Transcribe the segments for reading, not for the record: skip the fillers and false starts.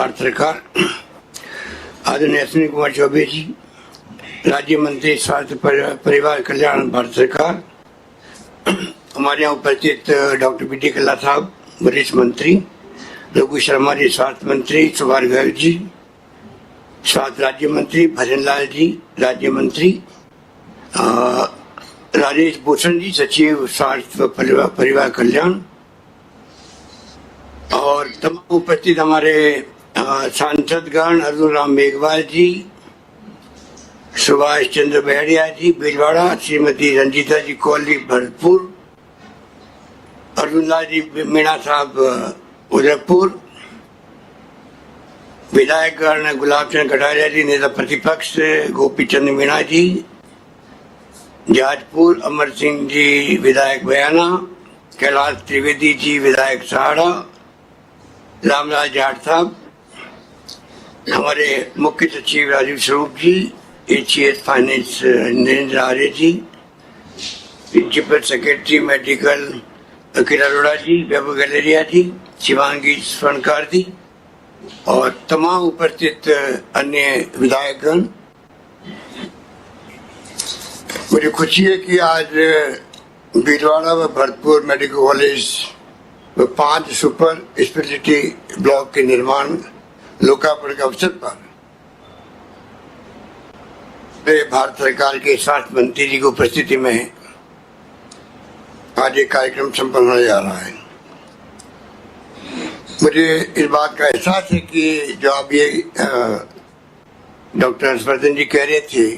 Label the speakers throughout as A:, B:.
A: भारत सरकार, आदरणीय अश्विनी कुमार चौबे जी, राज्य मंत्री स्वास्थ्य परिवार कल्याण भारत सरकार, हमारे यहाँ उपस्थित डॉक्टर बी डी कल्ला साहब वरिष्ठ मंत्री, रघु शर्मा जी स्वास्थ्य मंत्री, सुभाष गर्ग जी स्वास्थ्य राज्य मंत्री, भजन लाल जी राज्य मंत्री, राजेश भूषण जी सचिव स्वास्थ्य परिवार कल्याण और तमाम उपस्थित हमारे सांसदगण अर्जुन राम मेघवाल जी, सुभाष चंद्र बहड़िया जी भीलवाड़ा, श्रीमती रंजीता जी कोहली भरतपुर, अर्जुन लाल जी मीणा साहब उदयपुर, विधायकगण गुलाब चंद कटारिया जी नेता प्रतिपक्ष, गोपी चंद मीणा जी जाजपुर, अमर सिंह जी विधायक बयाना, कैलाश त्रिवेदी जी विधायक सहाड़ा, रामलाल जाट साहब, हमारे मुख्य सचिव राजीव स्वरूप जी, एचईएस फाइनेंस नरेंद्र आर्य जी, principal secretary medical Akhil Arora जी, वैभव गलेरिया जी, शिवांगी स्वर्णकार जी और तमाम उपस्थित अन्य विधायकगण। मुझे खुशी है कि आज भीलवाड़ा व भरतपुर मेडिकल कॉलेज व 5 सुपर स्पेशलिटी ब्लॉक के निर्माण लोकार्पण के अवसर पर भारत सरकार के स्वास्थ्य मंत्री जी की उपस्थिति में आज एक कार्यक्रम संपन्न होने जा रहा है। मुझे इस बात का एहसास है कि जो आप ये डॉक्टर हर्षवर्धन जी कह रहे थे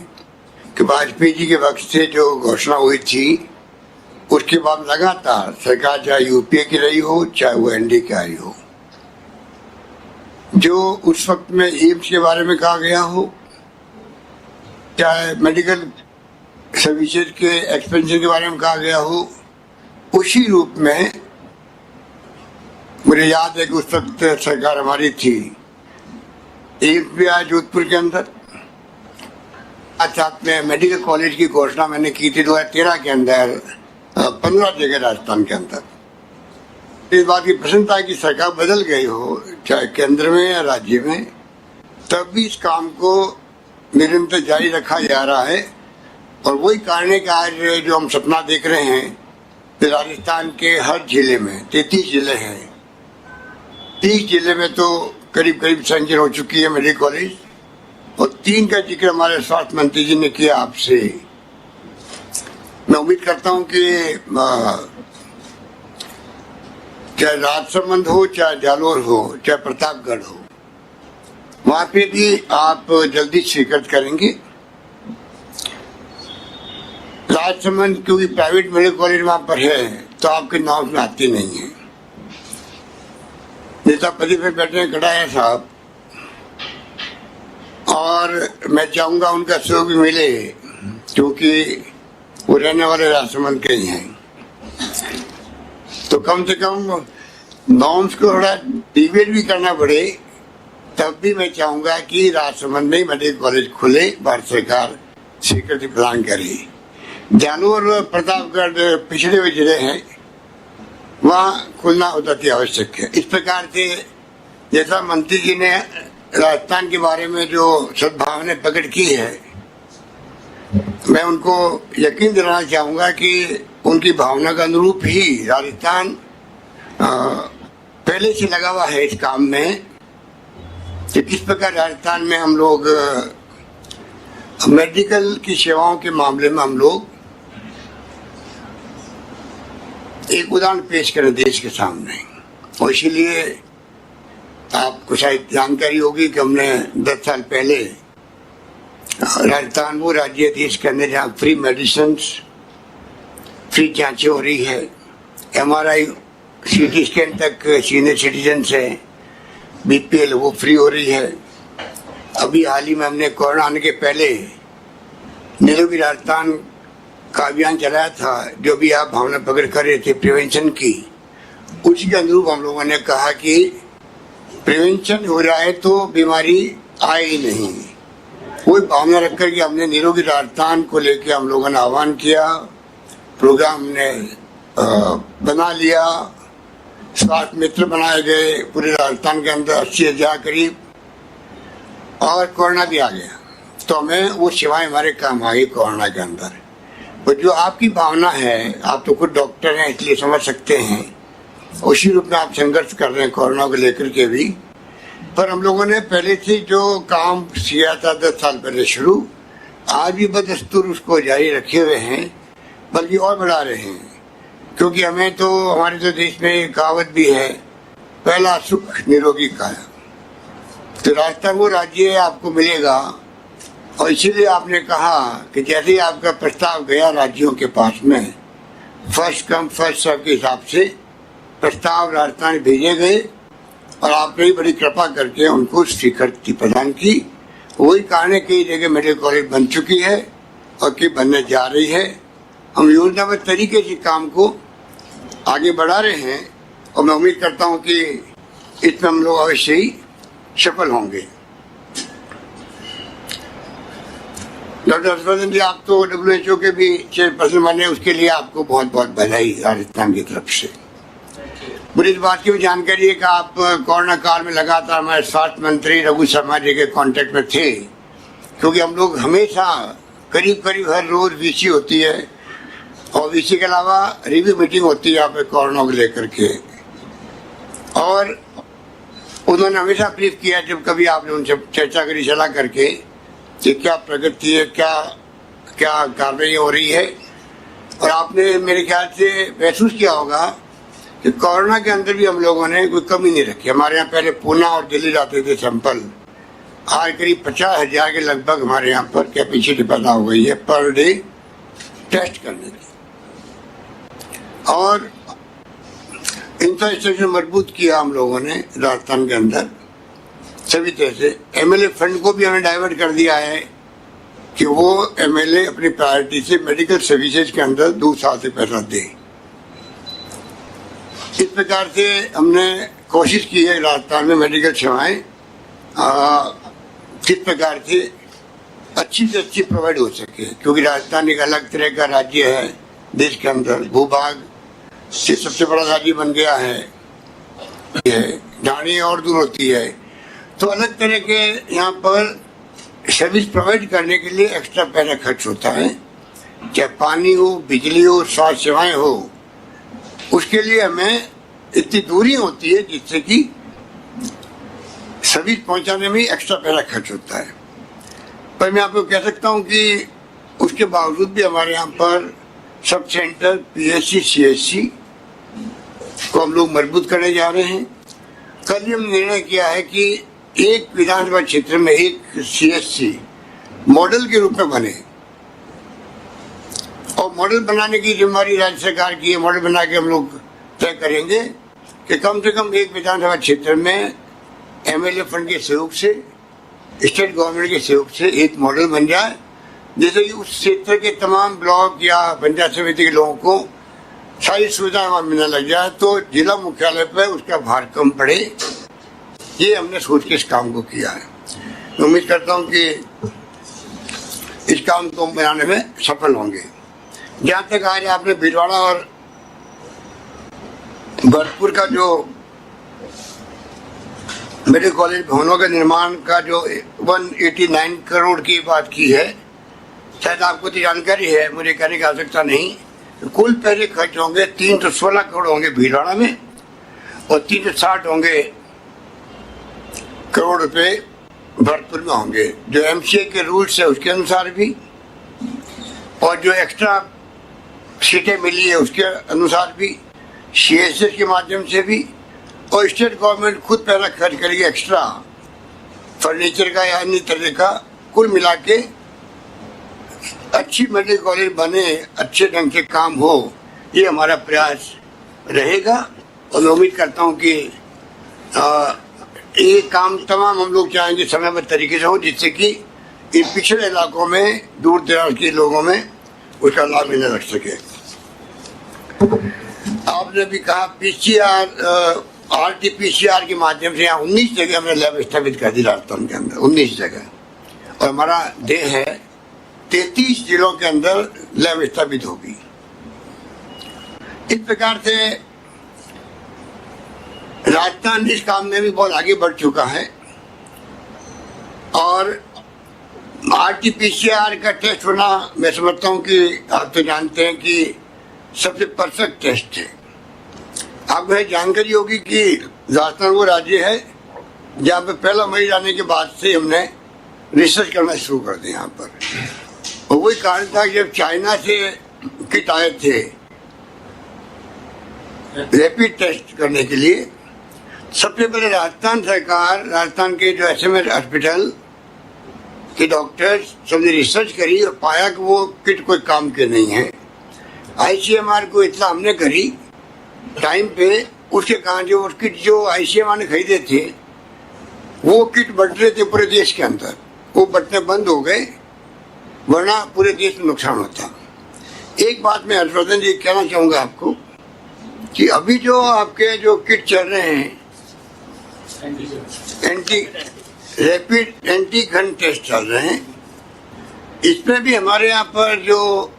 A: कि वाजपेयी जी के वक्त से जो घोषणा हुई थी उसके बाद लगातार सरकार चाहे यूपीए की रही हो चाहे वो एनडीए की आई हो, जो उस वक्त में एम्स के बारे में कहा गया हो, चाहे मेडिकल सर्विसेज के एक्सपेंशन के बारे में कहा गया हो, उसी रूप में मुझे याद है कि उस वक्त सरकार हमारी थी। एम्स भी आया जोधपुर के अंदर, साथ में मेडिकल कॉलेज की घोषणा मैंने की थी 2013 के अंदर 15 जगह राजस्थान के अंदर। इस बात की प्रसन्नता है कि सरकार बदल गई हो चाहे केंद्र में या राज्य में, तब भी इस काम को निरंतर जारी रखा जा रहा है। और वही कारण है कि आज जो हम सपना देख रहे हैं, राजस्थान के हर जिले में 33 जिले हैं, 30 जिले में तो करीब करीब संचलन हो चुकी है मेडिकल कॉलेज, और 3 का जिक्र हमारे स्वास्थ्य मंत्री जी ने किया आपसे। मैं उम्मीद करता हूं कि चाहे राजसमंद हो, चाहे जालोर हो, चाहे प्रतापगढ़ हो, वहां पे भी आप जल्दी स्वीकृत करेंगे। राजसमंद क्योंकि प्राइवेट मेडिकल कॉलेज वहां पर है तो आपके नाम में आती नहीं है। नेता पति पे बैठे हैं कटारिया साहब, और मैं चाहूंगा उनका सहयोग भी मिले क्योंकि वो रहने वाले राजसमंद के ही हैं। तो कम से कम नॉर्म्स को थोड़ा डिबेट भी करना पड़े, तब भी मैं चाहूंगा कि राजसमंद में मेडिकल कॉलेज खुले, भारत सरकार स्वीकृति प्रदान करे। जालोर और प्रतापगढ़ पिछड़े हुए जिले हैं, वहाँ खुलना अति आवश्यक है। इस प्रकार से जैसा मंत्री जी ने राजस्थान के बारे में जो सद्भावना प्रकट की है, मैं उनको यकीन दिलाना चाहूंगा कि उनकी भावना का अनुरूप ही राजस्थान पहले से लगा हुआ है इस काम में कि किस प्रकार राजस्थान में हम लोग मेडिकल की सेवाओं के मामले में हम लोग एक उदाहरण पेश करें देश के सामने। और इसीलिए आपको शायद जानकारी होगी कि हमने 10 साल पहले राजस्थान वो राज्य देश के अंदर जहाँ फ्री मेडिसिन, फ्री जांचें हो रही है, MRI CT स्कैन तक सीनियर सिटीजन से BPL वो फ्री हो रही है। अभी हाल ही में हमने कोरोना आने के पहले निरोगी राजस्थान का अभियान चलाया था, जो भी आप भावना प्रकट कर रहे थे प्रिवेंशन की, उसी के अनुरूप हम लोगों ने कहा कि प्रिवेंशन हो रहा है तो बीमारी आए ही नहीं। वही भावना रख कर के हमने निरोगी राजस्थान को लेकर हम लोगों ने आह्वान किया, प्रोग्राम ने बना लिया स्वास्थ्य मित्र बनाए गए पूरे राजस्थान के अंदर 80,000 करीब, और कोरोना भी आ गया तो हमें वो सेवाएं हमारे काम आ गई कोरोना के अंदर। तो जो आपकी भावना है, आप तो खुद डॉक्टर हैं इसलिए समझ सकते हैं, उसी रूप में आप संघर्ष कर रहे हैं कोरोना को लेकर के भी। पर हम लोगों ने पहले से जो काम किया था 10 साल पहले शुरू, आज भी बदस्तूर उसको जारी रखे हुए हैं, बल्कि और बढ़ा रहे हैं। क्योंकि हमें तो, हमारे तो देश में एक कहावत भी है, पहला सुख निरोगी काया। तो राजस्थान वो राज्य आपको मिलेगा, और इसीलिए आपने कहा कि जैसे ही आपका प्रस्ताव गया राज्यों के पास में, फर्स्ट कम फर्स्ट सर्व के हिसाब से प्रस्ताव राजस्थान भेजे गए, और आपने बड़ी कृपा करके उनको स्वीकृति प्रदान की। वही कारण है कई जगह मेडिकल कॉलेज बन चुकी है और की बनने जा रही है। हम योजनाबद्ध तरीके से काम को आगे बढ़ा रहे हैं, और मैं उम्मीद करता हूं कि इसमें हम लोग अवश्य ही सफल होंगे। डॉक्टर हर्षवर्धन जी, आप तो WHO के भी चेयरपर्सन बने, उसके लिए आपको बहुत बहुत बधाई राजस्थान की तरफ से। मुझे इस बात की भी जानकारी है कि आप कोरोना काल में लगातार हमारे स्वास्थ्य मंत्री रघु शर्मा जी के कांटेक्ट में थे, क्योंकि हम लोग हमेशा करीब करीब हर रोज VC होती है, और VC के अलावा रिव्यू मीटिंग होती है यहाँ पे कोरोना को लेकर के। और उन्होंने हमेशा ब्रीफ किया जब कभी आपने उनसे चर्चा करी सलाह करके कि क्या प्रगति है, क्या क्या कार्रवाई हो रही है। और आपने मेरे ख्याल से महसूस किया होगा कि कोरोना के अंदर भी हम लोगों ने कोई कमी नहीं रखी। हमारे यहाँ पहले पूना और दिल्ली जाते थे सैंपल, आज करीब 50,000 के लगभग हमारे यहाँ पर कैपेसिटी पैदा हो गई है पर डे टेस्ट करने की। और इंफ्रास्ट्रक्चर मजबूत किया हम लोगों ने राजस्थान के अंदर सभी तरह से। MLA फंड को भी हमें डाइवर्ट कर दिया है कि वो MLA अपनी प्रायोरिटी से मेडिकल सर्विसेज के अंदर 2 साल से पैसा दे। इस प्रकार से हमने कोशिश की है राजस्थान में मेडिकल सेवाएं किस प्रकार से अच्छी प्रोवाइड हो सके, क्योंकि राजस्थान एक अलग तरह का राज्य है देश के अंदर, भूभाग से सबसे बड़ा राज्य बन गया है, ढाणी और दूर होती है, तो अलग तरह के यहाँ पर सर्विस प्रोवाइड करने के लिए एक्स्ट्रा पैसा खर्च होता है, चाहे पानी हो, बिजली हो, स्वास्थ्य सेवाएं हो। उसके लिए हमें इतनी दूरी होती है जिससे कि सर्विस पहुंचाने में एक्स्ट्रा पैसा खर्च होता है। पर मैं आपको कह सकता हूं कि उसके बावजूद भी हमारे यहाँ पर सब सेंटर PSC CHC को हम लोग मजबूत करने जा रहे हैं। कल हम निर्णय किया है कि एक विधानसभा क्षेत्र में एक CHC मॉडल के रूप में बने, और मॉडल बनाने की जिम्मेदारी राज्य सरकार की है। मॉडल बना के हम लोग तय करेंगे कि कम से कम एक विधानसभा क्षेत्र में MLA फंड के सहयोग से, स्टेट गवर्नमेंट के सहयोग से एक मॉडल बन जाए, जैसे कि उस क्षेत्र के तमाम ब्लॉक या पंचायत समिति के लोगों को सारी सुविधाएं वहाँ मिलने लग जाए, तो जिला मुख्यालय पर उसका भार कम पड़े। ये हमने सोच के इस काम को किया है। मैं उम्मीद करता हूँ कि इस काम को बनाने में सफल होंगे। जहाँ तक आज आपने भीलवाड़ा और भरतपुर का जो मेडिकल कॉलेज भवनों के निर्माण का जो 189 करोड़ की बात की है, शायद आपको तो जानकारी है, मुझे कहने की आवश्यकता नहीं। कुल पैसे खर्च होंगे 316 करोड़ होंगे भीलवाड़ा में, और 360 होंगे करोड़ रुपए भरतपुर में होंगे, जो MCA के रूल्स है उसके अनुसार भी, और जो एक्स्ट्रा सीटें मिली है उसके अनुसार भी, CSS के माध्यम से भी, और स्टेट गवर्नमेंट खुद पैसा खर्च करेगी एक्स्ट्रा फर्नीचर का या अन्य तरह का। कुल मिला के अच्छी मेडिकल कॉलेज बने, अच्छे ढंग से काम हो, ये हमारा प्रयास रहेगा। और मैं उम्मीद करता हूँ कि ये काम तमाम हम लोग चाहेंगे समयबद्ध तरीके से हो, जिससे कि इन पिछड़े इलाकों में, दूर दराज के लोगों में उसका लाभ मिलने लग सके। आपने भी कहा PCR RT-PCR के माध्यम से यहाँ 19 जगह हमने लैब स्थापित कर दी राजस्थान के अंदर, 19 जगह, और हमारा ध्येय है 33 जिलों के अंदर लैब स्थापित होगी। इस प्रकार से राजस्थान इस काम में भी बहुत आगे बढ़ चुका है और RT-PCR का टेस्ट होना, मैं समझता हूँ कि आप तो जानते हैं कि सबसे परफेक्ट टेस्ट है। आपको यह जानकारी होगी कि राजस्थान वो राज्य है जहाँ पे पहला मरीज आने के बाद से हमने रिसर्च करना शुरू कर दिया यहाँ पर। और वही कारण था जब चाइना से किट आए थे रैपिड टेस्ट करने के लिए, सबसे पहले राजस्थान सरकार, राजस्थान के जो SMS हॉस्पिटल के डॉक्टर्स सबने रिसर्च करी और पाया कि वो किट कोई काम के नहीं है। ICMR को इतना हमने करी टाइम पे, उसके कारण जो किट जो ICMR ने खरीदे थे वो किट बट रहे थे पूरे देश के अंदर, वो बटने बंद हो गए, वरना पूरे देश में नुकसान होता। एक बात मैं हर्षवर्धन जी कहना चाहूँगा आपको कि अभी जो आपके जो किट चल रहे हैं रैपिड एंटीगन टेस्ट चल रहे हैं, इसमें भी हमारे यहाँ पर जो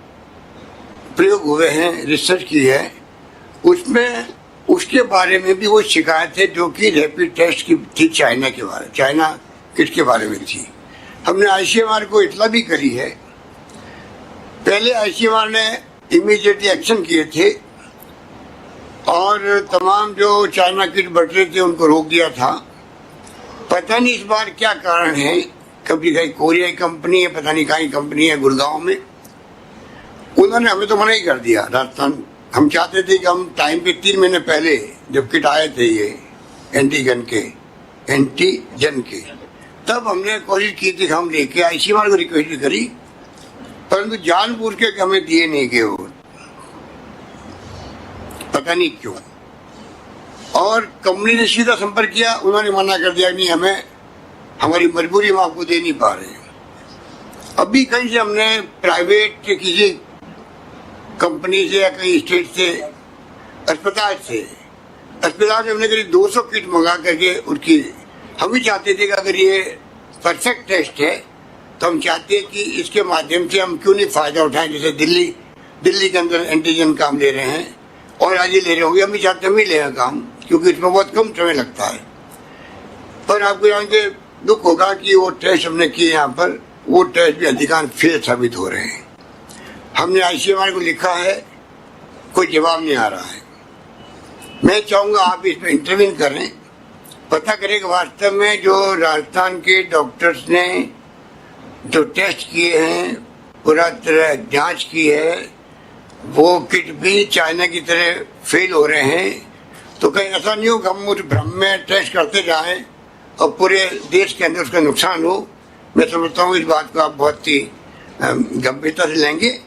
A: प्रयोग हुए हैं, रिसर्च की है, उसमें उसके बारे में भी वो शिकायत है जो कि रैपिड टेस्ट की थी चाइना किट के बारे में थी। हमने ICMR को इतला भी करी है, पहले ICMR ने इमीडिएटली एक्शन किए थे और तमाम जो चाइना किट बट रहे थे उनको रोक दिया था। पता नहीं इस बार क्या कारण है, कभी कहीं कोरिया की कंपनी है, पता नहीं कहीं कंपनी है गुड़गांव में, उन्होंने हमें तो मना ही कर दिया। राजस्थान हम चाहते थे कि हम टाइम पे 3 महीने पहले जब किट आए थे ये एंटीजन के, तब हमने कोशिश की थी कि हम लेके ICMR को रिक्वेस्ट भी करी, परंतु जानबूझ के हमें दिए नहीं गए वो, पता नहीं क्यों। और कंपनी ने सीधा संपर्क किया, उन्होंने मना कर दिया, नहीं हमें हमारी मजबूरी हम आपको दे नहीं पा रहे। अभी कहीं से हमने प्राइवेट किसी कंपनी से या कहीं स्टेट से अस्पताल से हमने करीब 200 किट मंगा करके उनकी, हम भी चाहते थे कि अगर ये परफेक्ट टेस्ट है तो हम चाहते हैं कि इसके माध्यम से हम क्यों नहीं फायदा उठाएं। जैसे दिल्ली के अंदर एंटीजन काम ले रहे हैं और आज ही ले रहे होंगे, हम भी चाहते हम ही ले काम, क्योंकि इसमें बहुत कम समय लगता है। पर आपको जान के दुख होगा कि वो टेस्ट हमने किए यहाँ पर, वो टेस्ट भी अधिकांश फेल साबित हो रहे हैं। हमने ICMR को लिखा है, कोई जवाब नहीं आ रहा है। मैं चाहूँगा आप इसमें इंटरवीन करें, पता करें कि वास्तव में जो राजस्थान के डॉक्टर्स ने जो टेस्ट किए हैं, पूरा तरह जांच की है, वो किट भी चाइना की तरह फेल हो रहे हैं। तो कहीं ऐसा नहीं हो कि हम उस भ्रम में टेस्ट करते जाएं और पूरे देश के अंदर उसका नुकसान हो। मैं समझता हूँ इस बात को आप बहुत ही गंभीरता से लेंगे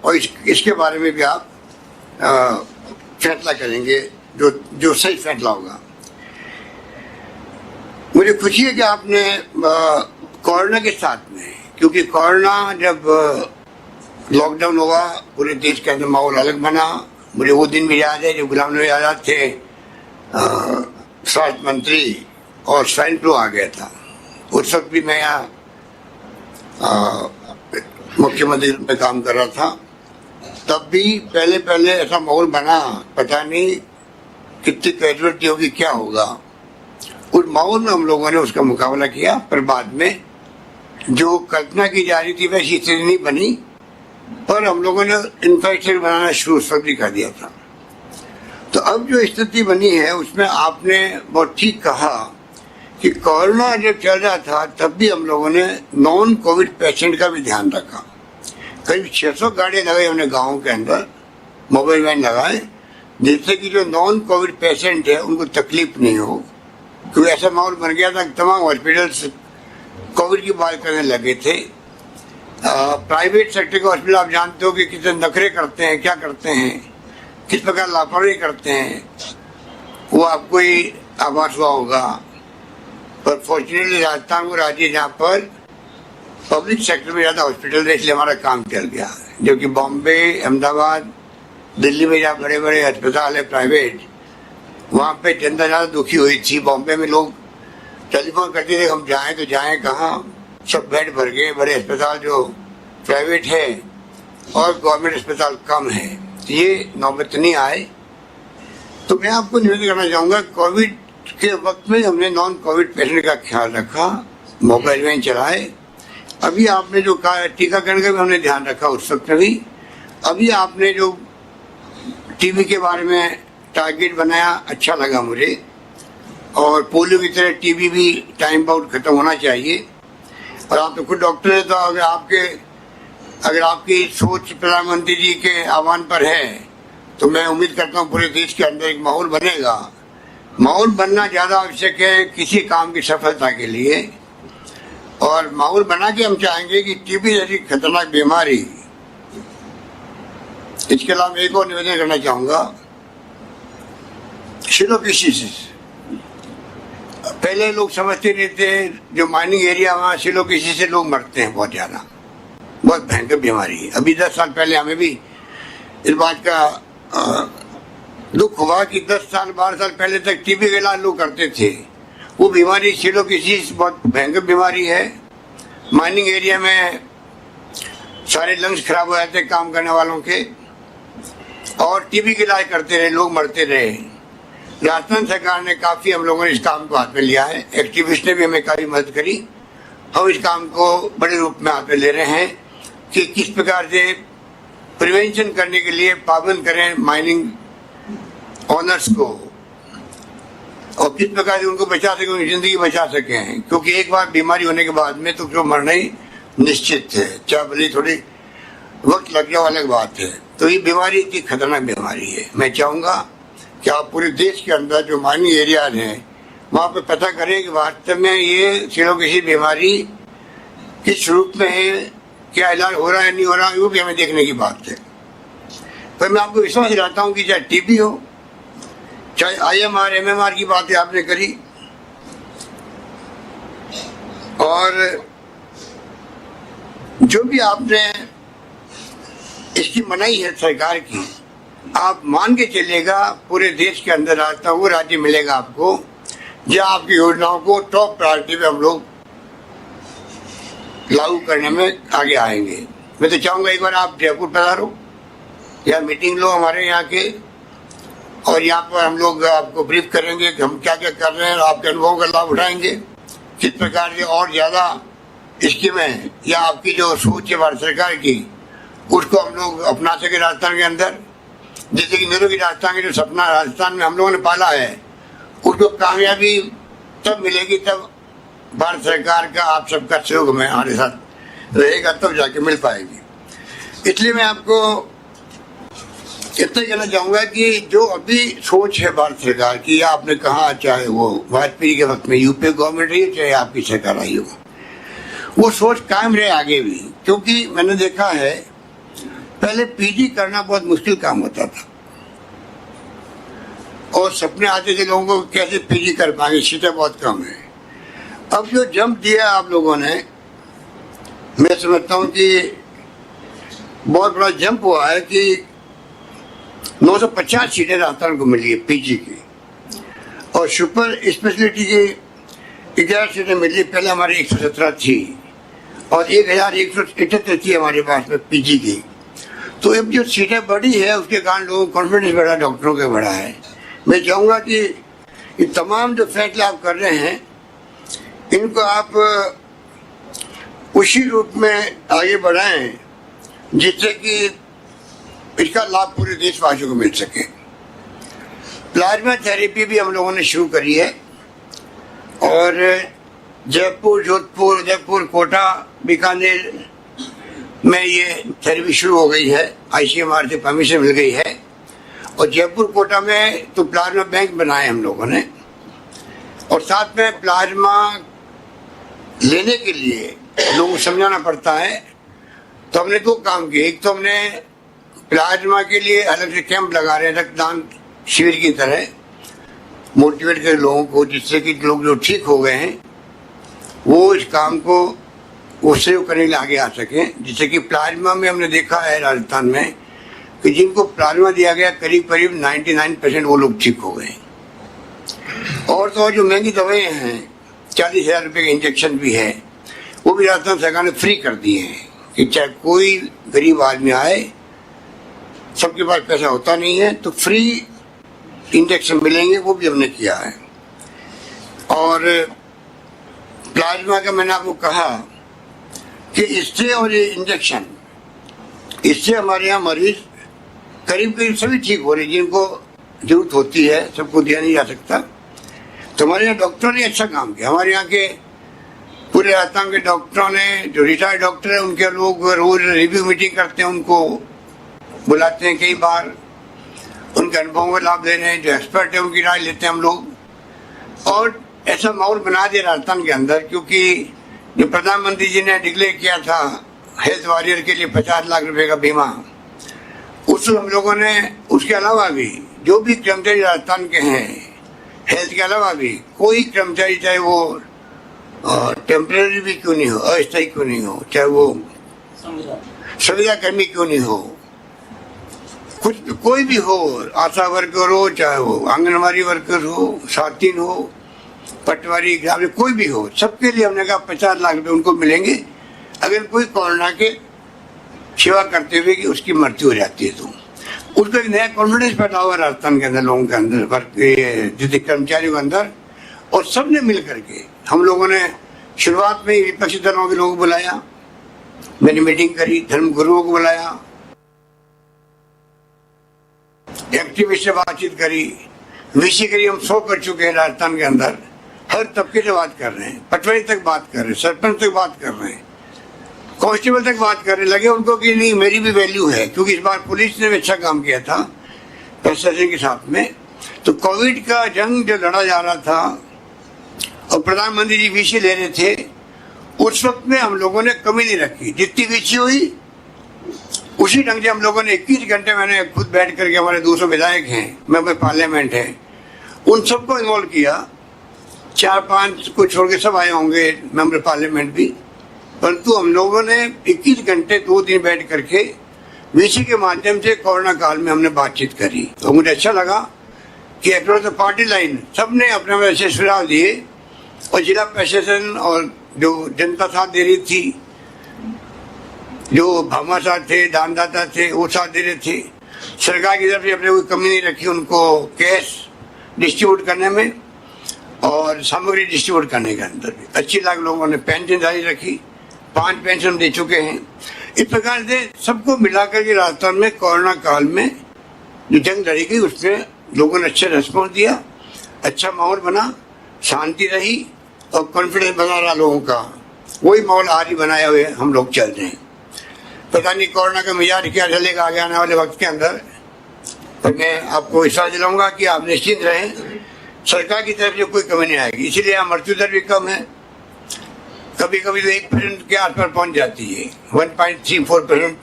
A: और इसके बारे में भी आप फैसला करेंगे जो सही फैसला होगा। मुझे खुशी है कि आपने कोरोना के साथ में, क्योंकि कोरोना जब लॉकडाउन हुआ पूरे देश के अंदर माहौल अलग बना। मुझे वो दिन भी याद है जब गुलाम नबी आज़ाद थे स्वास्थ्य मंत्री और स्वाइन फ्लू आ गया था। उस वक्त भी मैं यहाँ मुख्यमंत्री में काम कर रहा था, तब भी पहले ऐसा माहौल बना, पता नहीं कितनी कैजुअलिटी होगी, क्या होगा। उस माहौल में हम लोगों ने उसका मुकाबला किया, पर बाद में जो कल्पना की जा रही थी वैसी स्थिति नहीं बनी, पर हम लोगों ने इंफ्रास्ट्रक्चर बनाना शुरू भी कर दिया था। तो अब जो स्थिति बनी है उसमें आपने बहुत ठीक कहा कि कोरोना जब चल रहा था तब भी हम लोगों ने नॉन कोविड पेशेंट का भी ध्यान रखा। करीब 600 गाड़ियाँ लगाई हमने गाँव के अंदर, मोबाइल वैन लगाए, जिससे कि जो नॉन कोविड पेशेंट है उनको तकलीफ नहीं हो। क्योंकि ऐसा माहौल बन गया था कि तमाम हॉस्पिटल्स कोविड की बात करने लगे थे। प्राइवेट सेक्टर के हॉस्पिटल आप जानते हो कि कितने नखरे करते हैं, क्या करते हैं, किस प्रकार लापरवाही करते हैं, वो आपको ही आभास हुआ होगा। पर फॉर्चुनेटली राजस्थान वो राज्य जहाँ पर पब्लिक सेक्टर में ज़्यादा हॉस्पिटल है, इसलिए हमारा काम चल गया। जबकि बॉम्बे, अहमदाबाद, दिल्ली में जहाँ बड़े बड़े अस्पताल है प्राइवेट, वहाँ पे जनता ज़्यादा दुखी हुई थी। बॉम्बे में लोग टेलीफोन करते थे हम जाएं तो जाएं कहाँ, सब बेड भर गए। बड़े अस्पताल जो प्राइवेट है और गवर्नमेंट अस्पताल कम है, ये नौबत नहीं आए। तो मैं आपको निवेदन करना चाहूँगा, कोविड के वक्त में हमने नॉन कोविड पेशेंट का ख्याल रखा, मोबाइल वैन चलाए। अभी आपने जो कहा टीकाकरण का भी हमने ध्यान रखा उस वक्त में भी। अभी आपने जो टीबी के बारे में टारगेट बनाया, अच्छा लगा मुझे। और पोलियो की तरह टीबी भी टाइम आउट खत्म होना चाहिए। और आप तो खुद डॉक्टर है, तो अगर आपकी सोच प्रधानमंत्री जी के आह्वान पर है तो मैं उम्मीद करता हूँ पूरे देश के अंदर एक माहौल बनेगा। माहौल बनना ज़्यादा आवश्यक है किसी काम की सफलता के लिए। और माहौल बना के हम चाहेंगे कि टीबी जैसी खतरनाक बीमारी, इसके अलावा एक और निवेदन करना चाहूँगा, सिलोकिसिस। पहले लोग समझते नहीं थे, जो माइनिंग एरिया वहाँ सिलोकिसिस से लोग मरते हैं बहुत ज़्यादा, बहुत भयंकर बीमारी है। अभी 10 साल पहले हमें भी इस बात का दुख हुआ कि 10 साल 12 साल पहले तक टीबी का इलाज लोग करते थे। वो बीमारी सिलोकिसिस बहुत भयंकर बीमारी है। माइनिंग एरिया में सारे लंग्स खराब हो जाते काम करने वालों के, और टीबी का इलाज करते रहे, लोग मरते रहे। राजस्थान सरकार ने काफ़ी, हम लोगों ने इस काम को हाथ में लिया है, एक्टिविस्ट ने भी हमें काफ़ी मदद करी। हम इस काम को बड़े रूप में हाथ में ले रहे हैं कि किस प्रकार से प्रिवेंशन करने के लिए पाबंद करें माइनिंग ऑनर्स को, और किस प्रकार से उनको बचा सकें, उनकी जिंदगी बचा सकें। क्योंकि एक बार बीमारी होने के बाद में तो जो मरना ही निश्चित है, चाहे भले थोड़ी वक्त लग जाए, अलग बात है। तो ये बीमारी इतनी खतरनाक बीमारी है। मैं चाहूँगा कि आप पूरे देश के अंदर जो माइनिंग एरियाज हैं वहाँ पे पता करें कि वास्तव में ये सिलोकिसिस बीमारी किस रूप में है, क्या इलाज हो रहा है नहीं हो रहा, वो भी हमें देखने की बात है। पर मैं आपको विश्वास दिलाता हूँ कि चाहे टीबी हो, चाहे IMR MMR की बातें आपने करी, और जो भी आपने इसकी मनाही है सरकार की, आप मान के चलिएगा पूरे देश के अंदर आता वो राज्य मिलेगा आपको जहाँ आपकी योजनाओं को टॉप प्रायोरिटी पे हम लोग लागू करने में आगे आएंगे। मैं तो चाहूँगा एक बार आप जयपुर पधारो, या मीटिंग लो हमारे यहाँ के, और यहाँ पर हम लोग आपको ब्रीफ करेंगे कि हम क्या क्या कर रहे हैं, आपके अनुभव का लाभ उठाएंगे, किस प्रकार से और ज़्यादा स्कीमें या आपकी जो सोच है भारत सरकार की उसको हम लोग अपना सके राजस्थान के अंदर। जैसे कि नेहरू की राजस्थान के जो सपना राजस्थान में हम लोगों ने पाला है, उसको कामयाबी तब मिलेगी तब भारत सरकार का, आप सबका सहयोग में हमारे साथ रहेगा, तब जाके मिल पाएगी। इसलिए मैं आपको इतना कहना चाहूँगा कि जो अभी सोच है भारत सरकार की, या आपने कहा चाहे वो वाजपेयी के वक्त में यूपी गवर्नमेंट रही चाहे आपकी सरकार आई हो, वो सोच कायम रहे आगे भी। क्योंकि मैंने देखा है पहले पीजी करना बहुत मुश्किल काम होता था, और सपने आते थे लोगों को कैसे पीजी कर पाएंगे, सीटें बहुत कम है। अब जो जंप दिया आप लोगों ने, मैं समझता हूँ कि बहुत बड़ा जंप हुआ है कि 950 सीटें राजस्थान को मिली है पीजी की, और सुपर स्पेशलिटी की 11 सीटें मिली। पहले हमारी 117 थी और 1178 थी हमारे पास में पीजी की। तो अब जो सीटें बढ़ी है उसके कारण लोगों को कॉन्फिडेंस बढ़ा, डॉक्टरों का बढ़ा है। मैं चाहूँगा कि ये तमाम जो फैसले आप कर रहे हैं इनको आप उसी रूप में आगे बढ़ाएं जिससे कि इसका लाभ पूरे देशवासियों को मिल सके। प्लाज्मा थेरेपी भी हम लोगों ने शुरू करी है, और जयपुर, जोधपुर, उदयपुर, कोटा, बीकानेर में ये थेरेपी शुरू हो गई है, ICMR से परमिशन मिल गई है। और जयपुर, कोटा में तो प्लाज्मा बैंक बनाए हम लोगों ने, और साथ में प्लाज्मा लेने के लिए लोगों को समझाना पड़ता है। तो हमने 2 काम किए। एक तो हमने प्लाज्मा के लिए अलग से कैंप लगा रहे हैं, रक्तदान शिविर की तरह मोटिवेट करें लोगों को, जिससे कि लोग जो ठीक हो गए हैं वो इस काम को उससे करने के लिए आगे आ सकें। जिससे कि प्लाज्मा में हमने देखा है राजस्थान में कि जिनको प्लाज्मा दिया गया करीब करीब 99% वो लोग ठीक हो गए। और तो जो महंगी दवाएं हैं, 40,000 रुपये का इंजेक्शन भी है, वो भी राजस्थान सरकार ने फ्री कर दिए हैं कि चाहे कोई गरीब आदमी आए, सबके पास पैसा होता नहीं है तो फ्री इंजेक्शन मिलेंगे, वो भी हमने किया है। और प्लाज्मा का मैंने आपको कहा कि इससे और ये इंजेक्शन, इससे हमारे यहाँ मरीज करीब करीब सभी ठीक हो रहे, जिनको जरूरत होती है, सबको दिया नहीं जा सकता। तो हमारे यहाँ डॉक्टरों ने अच्छा काम किया। हमारे यहाँ के पूरे राजस्थान के डॉक्टरों ने, जो रिटायर्ड डॉक्टर है उनके लोग रोज रिव्यू मीटिंग करते हैं, उनको बुलाते हैं कई बार, उनके अनुभवों का लाभ ले रहे हैं, जो एक्सपर्ट है उनकी राय लेते हैं हम लोग। और ऐसा माहौल बना दिया राजस्थान के अंदर, क्योंकि जो प्रधानमंत्री जी ने डिक्लेयर किया था हेल्थ वॉरियर के लिए 50 लाख रुपए का बीमा, उस हम लोगों ने उसके अलावा भी जो भी कर्मचारी राजस्थान के हैं, हेल्थ के अलावा भी कोई कर्मचारी, चाहे वो टेम्परेरी भी क्यों नहीं हो, अस्थायी क्यों नहीं हो, चाहे वो संविदा कर्मी क्यों नहीं हो, कुछ कोई भी हो, आशा वर्कर हो, चाहे वो आंगनबाड़ी वर्कर हो, साथीन हो, पटवारी, ग्रामीण, कोई भी हो, सबके लिए हमने कहा 50 लाख रुपए उनको मिलेंगे अगर कोई कोरोना के सेवा करते हुए कि उसकी मृत्यु हो जाती है। तो उसका एक नया कॉन्फिडेंस पैदा हुआ राजस्थान के अंदर, लोगों के अंदर, जितने कर्मचारियों के अंदर। और सबने मिल करके, हम लोगों ने शुरुआत में विपक्षी दलों के लोगों को बुलाया, मैंने मीटिंग करी, धर्म गुरुओं को बुलाया, एक्टिविस्ट से बातचीत करी, विषय करी। हम 100 कर चुके हैं राजस्थान के अंदर, हर तबके से बात कर रहे हैं, पटवारी तक बात कर रहे हैं, सरपंच तक बात कर रहे हैं, कांस्टेबल तक बात करने लगे उनको कि नहीं मेरी भी वैल्यू है, क्योंकि इस बार पुलिस ने भी अच्छा काम किया था प्रशासन के साथ में। तो कोविड का जंग जो लड़ा जा रहा था और प्रधानमंत्री जी विषय ले रहे थे, उस वक्त में हम लोगों ने कमी नहीं रखी, जितनी विषय हुई उसी ढंग से हम लोगों ने 21 घंटे, मैंने खुद बैठ करके, हमारे 200 विधायक हैं, मेंबर पार्लियामेंट है, उन सबको इन्वॉल्व किया। 4-5 को छोड़ के सब आए होंगे मेंबर पार्लियामेंट भी, परंतु हम लोगों ने 21 घंटे 2 दिन बैठ करके विषय के माध्यम से कोरोना काल में हमने बातचीत करी। तो मुझे अच्छा लगा कि अक्रॉस द पार्टी लाइन सबने अपने वैसे सुझाव दिए, और जिला प्रशासन और जो जनता साथ दे रही थी, जो भामाशाह थे, दानदाता थे, वो साथ दे रहे थे। सरकार की तरफ से अपने कोई कमी नहीं रखी उनको कैश डिस्ट्रीब्यूट करने में और सामग्री डिस्ट्रीब्यूट करने के अंदर भी। 25 लाख लोगों ने पेंशन जारी रखी, 5 पेंशन दे चुके हैं। इस प्रकार से सबको मिलाकर के राजस्थान में कोरोना काल में जो जंग लड़ी गई, उसमें लोगों ने अच्छा रिस्पॉन्स दिया, अच्छा माहौल बना, शांति रही और कॉन्फिडेंस बना रहा लोगों का। वही माहौल आज ही बनाए हुए हम लोग चल रहे हैं। पता नहीं कोरोना का मिजाज क्या चलेगा आगे आने वाले वक्त के अंदर, पर मैं आपको विश्वास दिलाऊंगा कि आप निश्चिंत रहें, सरकार की तरफ से कोई कमी नहीं आएगी। इसीलिए यहाँ मृत्यु दर भी कम है, कभी कभी तो 1% के आसपास पहुंच जाती है, 1.34%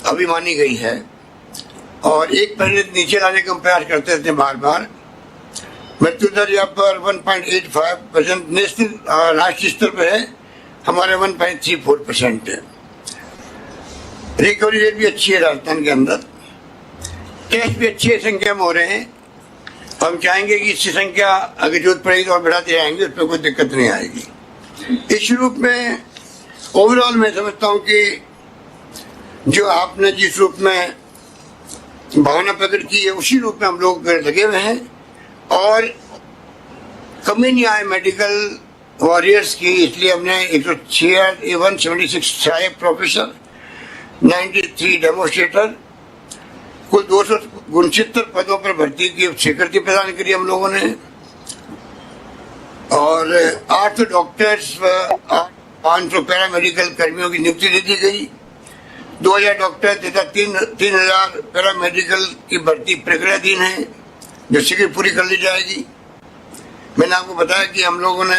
A: अभी मानी गई है, और 1% नीचे लाने का प्रयास करते रहते हैं बार बार। मृत्यु दर यहाँ पर 1.85% नेशनल राष्ट्रीय स्तर पर है, हमारे 1.34% है। रिकवरी रेट भी अच्छी है राजस्थान के अंदर, टेस्ट भी अच्छी संख्या में हो रहे हैं। हम चाहेंगे कि इसकी संख्या अगर जरूरत पड़ेगी तो और बढ़ाते जाएंगे, उसमें कोई दिक्कत नहीं आएगी। इस रूप में ओवरऑल मैं समझता हूँ कि जो आपने जिस रूप में भावना प्रकट की है, उसी रूप में हम लोग लगे हुए हैं, और कमी नहीं आए मेडिकल वॉरियर्स की। इसलिए हमने 176 सहायक प्रोफेसर, 93 डेमोस्ट्रेटर, कुल 269 पदों पर भर्ती की स्वीकृति प्रदान करी हम लोगों ने, और 8 डॉक्टर्स, 500 पैरामेडिकल कर्मियों की नियुक्ति दे दी गई, 2000 डॉक्टर तथा 3000 पैरामेडिकल की भर्ती प्रक्रियाधीन है, जो शीघ्र पूरी कर ली जाएगी। मैंने आपको बताया कि हम लोगों ने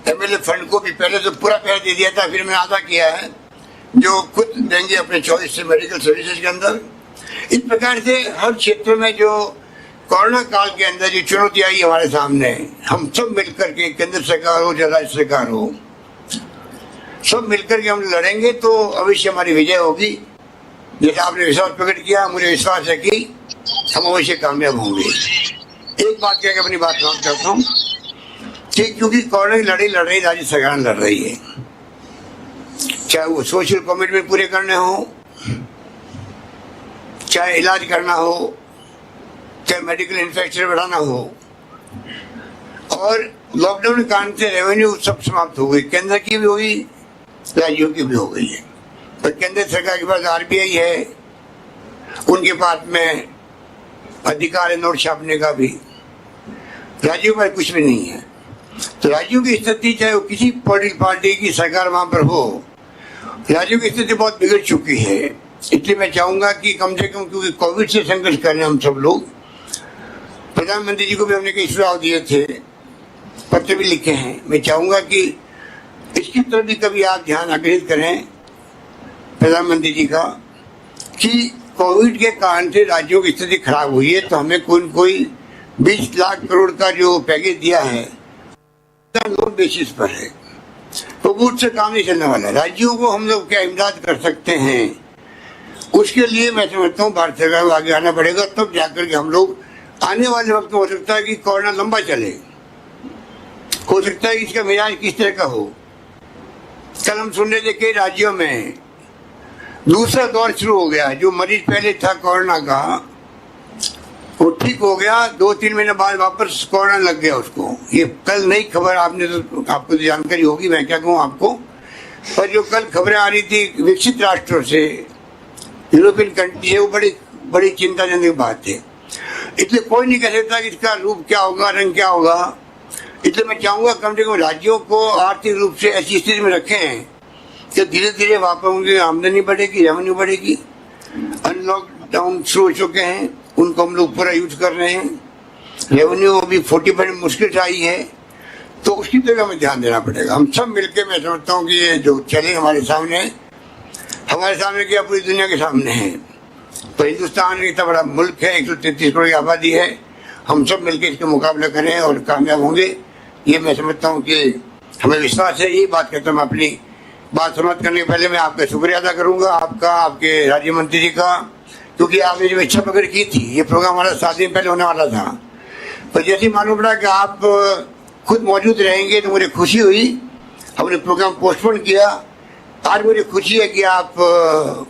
A: एमएलए फंड को भी पहले तो पूरा पैसा दे दिया था, फिर मैंने आधा किया है, जो खुद देंगे अपने चॉइस से मेडिकल सर्विसेज के अंदर। इस प्रकार से हर क्षेत्र में जो कोरोना काल के अंदर जो चुनौती आई हमारे सामने, हम सब मिलकर के, केंद्र सरकार हो या राज्य सरकार हो, सब मिलकर के हम लड़ेंगे तो अवश्य हमारी विजय होगी। जैसे आपने विश्वास प्रकट किया, मुझे विश्वास है कि हम अवश्य कामयाब होंगे। एक बात कह के अपनी बात समाप्त करता हूँ कि क्योंकि कोरोना की लड़ाई लड़ रही राज्य सरकार लड़ रही है, चाहे वो सोशल कमिटमेंट पूरे करने हो, चाहे इलाज करना हो, चाहे मेडिकल इंफ्रास्ट्रक्चर बढ़ाना हो, और लॉकडाउन के कारण से रेवेन्यू सब समाप्त हो गई, केंद्र की भी हुई, राज्यों की भी हो गई है। पर केंद्र सरकार के पास आरबीआई है, उनके पास में अधिकार है नोट छापने का भी, राज्यों पर कुछ भी नहीं है। तो राज्यों की स्थिति, चाहे वो किसी पॉलिटिकल पार्टी की सरकार वहां पर हो, राज्यों की स्थिति बहुत बिगड़ चुकी है। इसलिए मैं चाहूंगा कि कम से कम, क्योंकि कोविड से संघर्ष कर रहे हैं हम सब लोग, प्रधानमंत्री जी को भी हमने कई सुझाव दिए थे, पत्र भी लिखे हैं, मैं चाहूंगा कि इसकी तरफ भी कभी आप ध्यान आकर्षित करें प्रधानमंत्री जी का, कि कोविड के कारण से राज्यों की स्थिति खराब हुई है, तो हमें कोई 20 लाख करोड़ का जो पैकेज दिया है लोन बेसिस पर है, तो वो से काम नहीं चलने वाला। राज्यों को हम लोग क्या इमदाद कर सकते हैं, उसके लिए मैं समझता हूँ भारत सरकार को आगे आना पड़ेगा, तब जाकर के हम लोग आने वाले वक्त में, हो सकता है कि कोरोना लंबा चले, हो सकता है इसका मिजाज किस तरह का हो। कल हम सुन रहे थे कई राज्यों में दूसरा दौर शुरू हो गया, जो मरीज पहले था कोरोना का वो ठीक हो गया, 2-3 महीने बाद वापस कोरोना लग गया उसको। ये कल नई खबर, आपको तो जानकारी होगी, मैं क्या कहूँ आपको, पर जो कल खबरें आ रही थी विकसित राष्ट्रों से, यूरोपियन कंट्री है, वो बड़ी चिंताजनक बात है। इसलिए कोई नहीं कह सकता कि इसका रूप क्या होगा, रंग क्या होगा। इसलिए मैं चाहूंगा कम से कम राज्यों को आर्थिक रूप से ऐसी स्थिति में रखें कि धीरे धीरे वापस उनकी आमदनी बढ़ेगी, रेवेन्यू बढ़ेगी। अनलॉकडाउन शुरू हो चुके हैं, उनको हम लोग पूरा यूज कर रहे हैं, रेवेन्यू अभी 40% मुश्किल से आई है, तो उसकी तरफ हमें ध्यान देना पड़ेगा। हम सब मिलकर, मैं समझता हूँ कि ये जो चैलेंज हमारे सामने क्या पूरी दुनिया के सामने है। तो हिंदुस्तान इतना बड़ा मुल्क है, 133 करोड़ की आबादी है, हम सब मिलकर इसका मुकाबला करें और कामयाब होंगे, ये मैं समझता हूँ कि हमें विश्वास है। यही बात करता हूँ। अपनी बात समाप्त करने के पहले मैं आपका शुक्रिया अदा करूंगा, आपका, आपके राज्य मंत्री जी का, क्योंकि आपने जो इच्छा प्रकट की थी, ये प्रोग्राम हमारा 7 दिन पहले होने वाला था, पर जैसे मालूम पड़ा कि आप खुद मौजूद रहेंगे तो मुझे खुशी हुई। हमने प्रोग्राम पोस्टपोन किया, आज मुझे खुशी है कि आप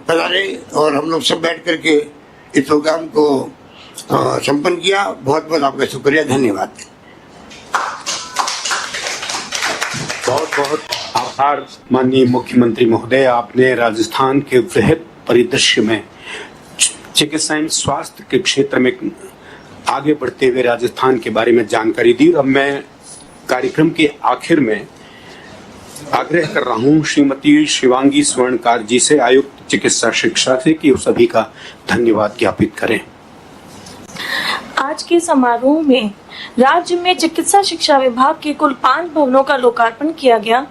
A: पधारे और हम लोग सब बैठ करके इस प्रोग्राम को संपन्न किया। बहुत बहुत आपका शुक्रिया, धन्यवाद।
B: बहुत बहुत आभार माननीय मुख्यमंत्री महोदय, आपने राजस्थान के वृहद परिदृश्य में चिकित्सा एवं स्वास्थ्य के क्षेत्र में आगे बढ़ते हुए राजस्थान के बारे में जानकारी दी। अब मैं कार्यक्रम के आखिर में आग्रह कर रहा हूं श्रीमती शिवांगी स्वर्णकार जी से, आयुक्त चिकित्सा शिक्षा से, कि उस सभी का धन्यवाद ज्ञापित करें।
C: आज के समारोह में राज्य में चिकित्सा शिक्षा विभाग के कुल 5 भवनों का लोकार्पण किया गया।